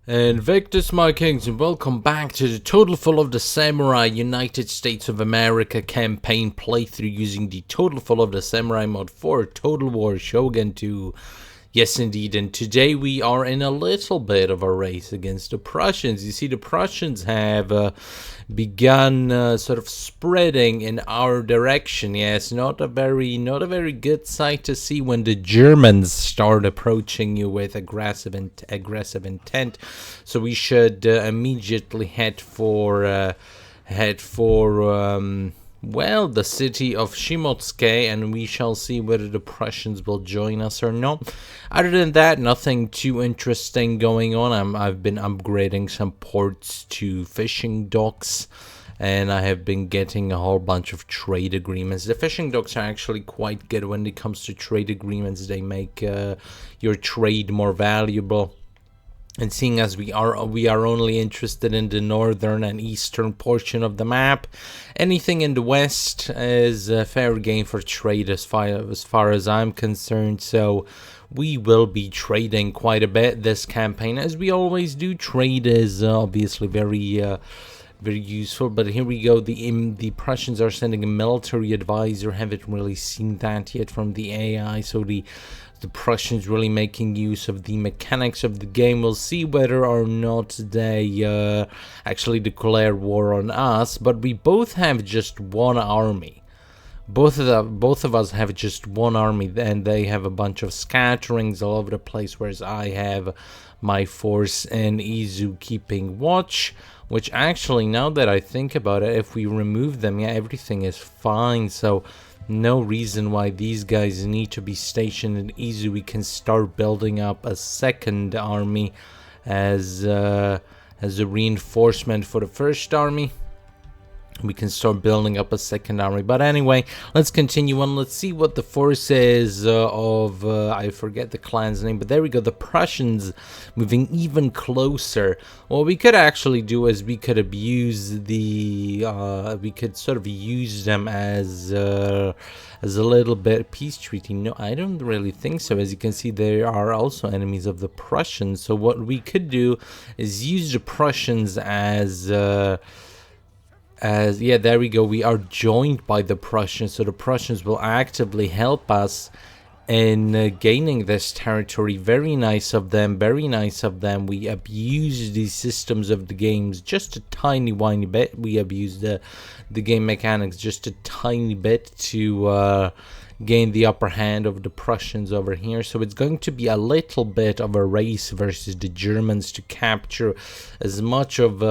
Invictus, my kings, and welcome back to the Total Full of the Samurai United States of America campaign playthrough using the Total Full of the Samurai mod for Total War Shogun 2. Yes, indeed, and today we are in a little bit of a race against the Prussians. You see, the Prussians have begun sort of spreading in our direction. Yes, not a very good sight to see when the Germans start approaching you with aggressive intent. So we should immediately head for well, the city of Shimotsuke, and we shall see whether the Prussians will join us or not. Other than that, nothing too interesting going on. I've been upgrading some ports to fishing docks, and I have been getting a whole bunch of trade agreements. The fishing docks are actually quite good when it comes to trade agreements. They make your trade more valuable. And seeing as we are only interested in the northern and eastern portion of the map, anything in the west is fair game for trade as far as I'm concerned. So we will be trading quite a bit this campaign, as we always do. Trade is obviously very useful. But here we go. The Prussians are sending a military advisor. Haven't really seen that yet from the AI. So the Prussians really making use of the mechanics of the game. We'll see whether or not they actually declare war on us. But we both have just one army. Both of us have just one army, and they have a bunch of scatterings all over the place, whereas I have my force in Izu keeping watch. Which actually, now that I think about it, if we remove them, yeah, everything is fine. So no reason why these guys need to be stationed in Izu. We can start building up a second army as a reinforcement for the first army. We can start building up a second army. But anyway, let's continue on. Let's see what the force is of I forget the clan's name, but there we go. The Prussians moving even closer. What we could actually do is we could abuse we could sort of use them as a little bit peace treaty. No, I don't really think so. As you can see, they are also enemies of the Prussians. So what we could do is use the Prussians as yeah, there we go. We are joined by the Prussians, so the Prussians will actively help us in gaining this territory. Very nice of them. Very nice of them. We abuse the systems of the games just a tiny bit. We abuse the game mechanics just a tiny bit to gain the upper hand of the Prussians over here. So it's going to be a little bit of a race versus the Germans to capture as much of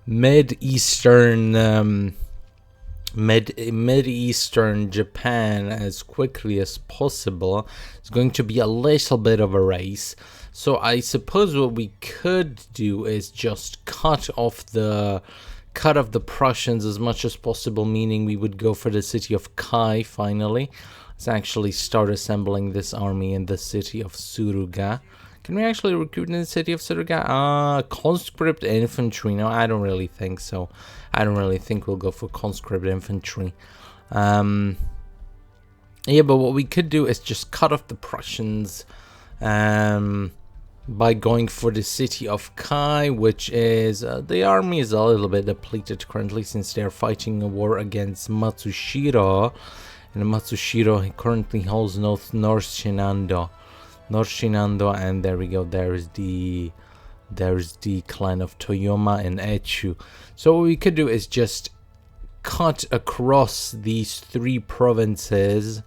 mid-eastern Japan as quickly as possible. It's going to be a little bit of a race. So I suppose what we could do is just cut off the Prussians as much as possible, meaning we would go for the city of Kai finally. Let's actually start assembling this army in the city of Suruga. Can we actually recruit in the city of Suruga? Conscript infantry. No, I don't really think so. I don't really think we'll go for conscript infantry. Yeah, but what we could do is just cut off the Prussians by going for the city of Kai, which is the army is a little bit depleted currently since they're fighting a war against Matsushiro, and Matsushiro currently holds North Shinando, and there we go. There's the clan of Toyoma and Echu. So what we could do is just cut across these three provinces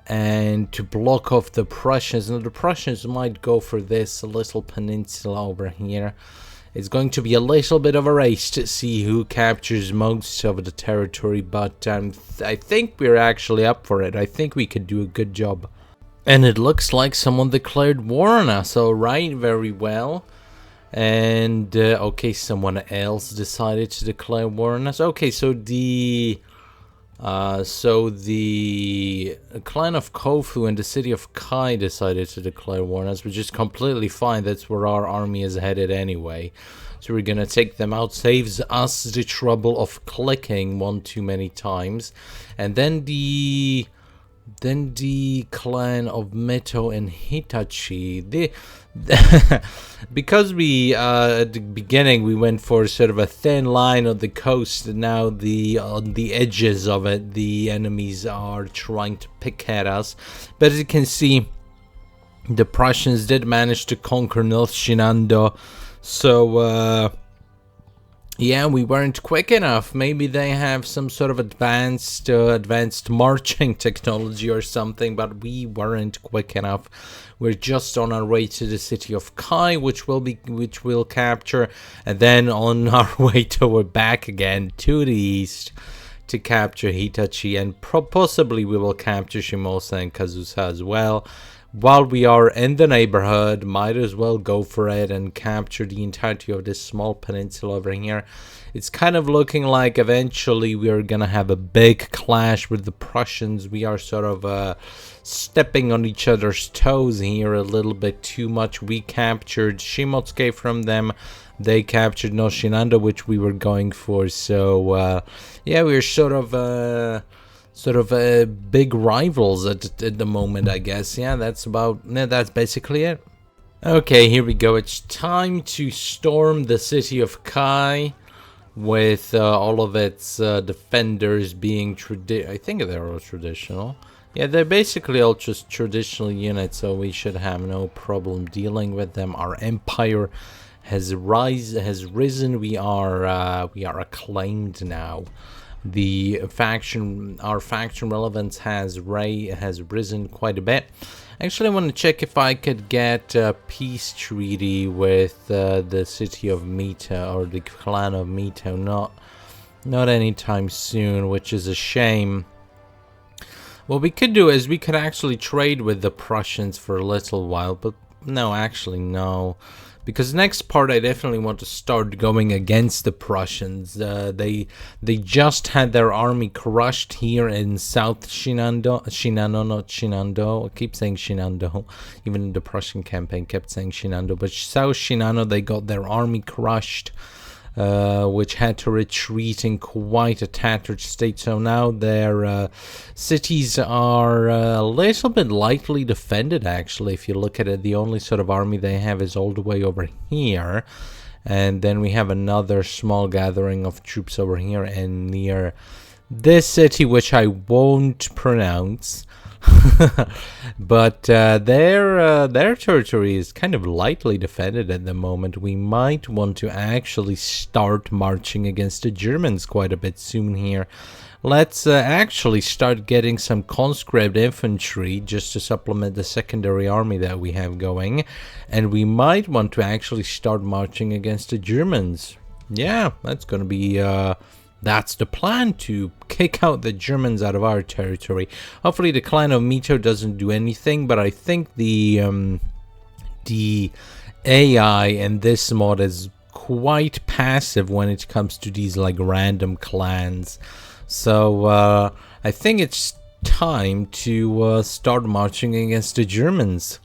and to block off the Prussians. Now the Prussians might go for this little peninsula over here. It's going to be a little bit of a race to see who captures most of the territory, but I think we're actually up for it. I think we could do a good job. And it looks like someone declared war on us. Alright, very well. And okay, someone else decided to declare war on us. Okay, so the clan of Kofu and the city of Kai decided to declare war on us, which is completely fine. That's where our army is headed anyway. So we're gonna take them out. Saves us the trouble of clicking one too many times. And then the Then the clan of Mito and Hitachi. Because we at the beginning we went for sort of a thin line on the coast, and now on the edges of it, the enemies are trying to pick at us. But as you can see, the Prussians did manage to conquer North Shinando, so yeah, we weren't quick enough. Maybe they have some sort of advanced marching technology or something, but we weren't quick enough. We're just on our way to the city of Kai, which we'll capture, and then on our way back again to the east to capture Hitachi, and possibly we will capture Shimosa and Kazusa as well. While we are in the neighborhood, might as well go for it and capture the entirety of this small peninsula over here. It's kind of looking like eventually we are gonna have a big clash with the Prussians. We are sort of stepping on each other's toes here a little bit too much. We captured Shimotsuke from them. They captured Noshinando, which we were going for. So yeah, we're sort of big rivals at the moment, I guess. Yeah, that's basically it. Okay, here we go. It's time to storm the city of Kai, with all of its defenders being I think they're all traditional. Yeah, they're basically all just traditional units, so we should have no problem dealing with them. Our empire has risen. We are acclaimed now. Our faction relevance has risen quite a bit. Actually, I want to check if I could get a peace treaty with the city of Mito, or the clan of Mito. Not anytime soon, which is a shame. What we could do is we could actually trade with the Prussians for a little while, but no, actually no. Because next part I definitely want to start going against the Prussians. They just had their army crushed here in South Shinando. Not Shinando. I keep saying Shinando. Even in the Prussian campaign kept saying Shinando. But South Shinano, they got their army crushed, which had to retreat in quite a tattered state. So now their cities are a little bit lightly defended, actually. If you look at it, the only sort of army they have is all the way over here. And then we have another small gathering of troops over here and near this city, which I won't pronounce. But their territory is kind of lightly defended at the moment. We might want to actually start marching against the Germans quite a bit soon here. Let's actually start getting some conscript infantry just to supplement the secondary army that we have going, and we might want to actually start marching against the Germans. Yeah, that's gonna be that's the plan, to kick out the Germans out of our territory. Hopefully the clan of Mito doesn't do anything, but I think the AI in this mod is quite passive when it comes to these like random clans. So I think it's time to start marching against the Germans.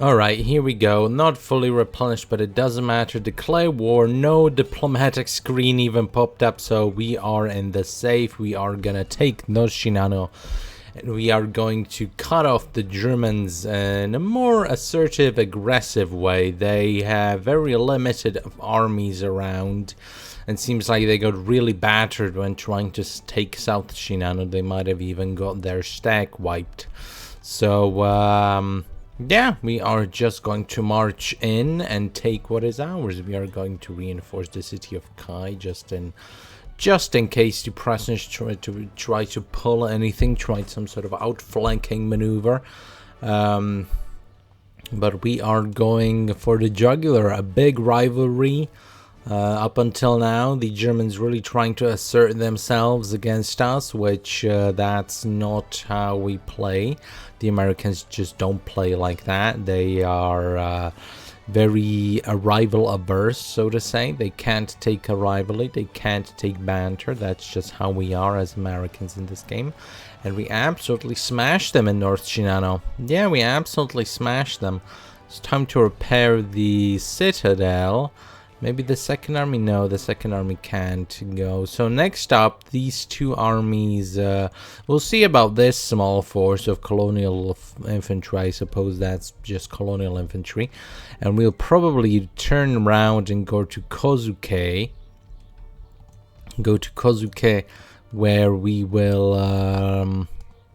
Alright, here we go. Not fully replenished, but it doesn't matter. Declare war. No diplomatic screen even popped up, so we are in the safe. We are gonna take Noshinano, and we are going to cut off the Germans in a more assertive, aggressive way. They have very limited armies around, and seems like they got really battered when trying to take South Shinano. They might have even got their stack wiped. So, yeah, we are just going to march in and take what is ours. We are going to reinforce the city of Kai just in case the Prussians try to pull anything, try some sort of outflanking maneuver. But we are going for the jugular, a big rivalry. Up until now, the Germans really trying to assert themselves against us, which that's not how we play. The Americans just don't play like that. They are very rival averse, so to say. They can't take a rivalry, they can't take banter. That's just how we are as Americans in this game. And we absolutely smashed them in North Shinano. Yeah, we absolutely smashed them. It's time to repair the citadel. Maybe the second army? No, the second army can't go. So next up, these two armies, we'll see about this small force of colonial infantry. I suppose that's just colonial infantry. And we'll probably turn around and go to Kozuke. Where we will,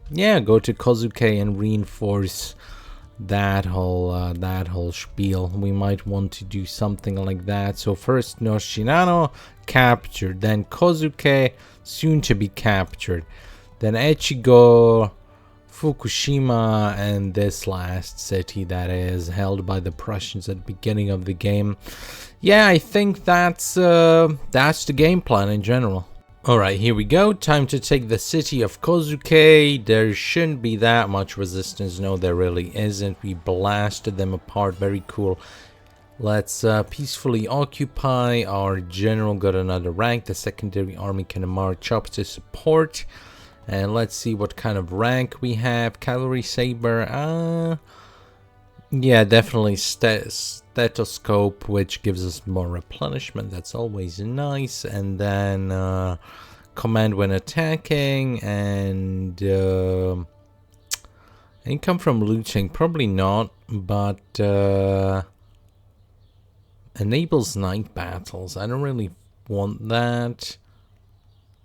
go to Kozuke and reinforce that whole spiel. We might want to do something like that. So first North Shinano captured, then Kozuke soon to be captured, then Echigo, Fukushima, and this last city that is held by the Prussians at the beginning of the game. Yeah, I think that's the game plan in general. Alright, here we go. Time to take the city of Kozuke. There shouldn't be that much resistance. No, there really isn't. We blasted them apart. Very cool. Let's peacefully occupy. Our general got another rank. The secondary army can march up to support. And let's see what kind of rank we have. Cavalry saber. Yeah, definitely stethoscope, which gives us more replenishment. That's always nice. And then command when attacking, and income from looting, probably not, but enables night battles. I don't really want that.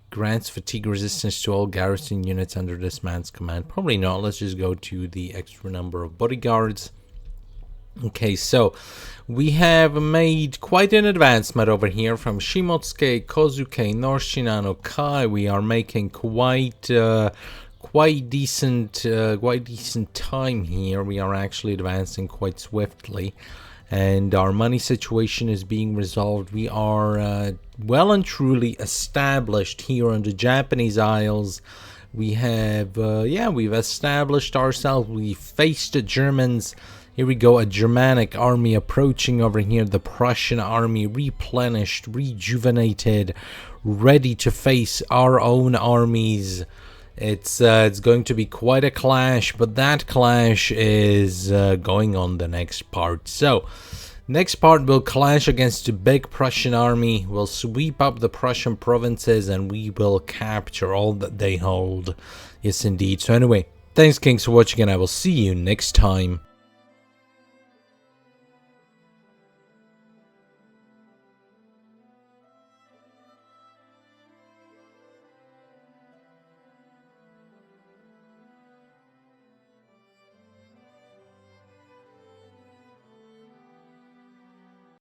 Grants fatigue resistance to all garrison units under this man's command. Probably not. Let's just go to the extra number of bodyguards. Okay, so we have made quite an advancement over here from Shimotsuke, Kozuke, North Shinano, Kai. We are making quite decent time here. We are actually advancing quite swiftly, and our money situation is being resolved. We are well and truly established here on the Japanese Isles. We have we've established ourselves. We faced the Germans. Here we go, a Germanic army approaching over here. The Prussian army replenished, rejuvenated, ready to face our own armies. It's going to be quite a clash, but that clash is going on the next part. So, next part we'll clash against the big Prussian army. We'll sweep up the Prussian provinces and we will capture all that they hold. Yes, indeed. So anyway, thanks, Kings, for watching, and I will see you next time.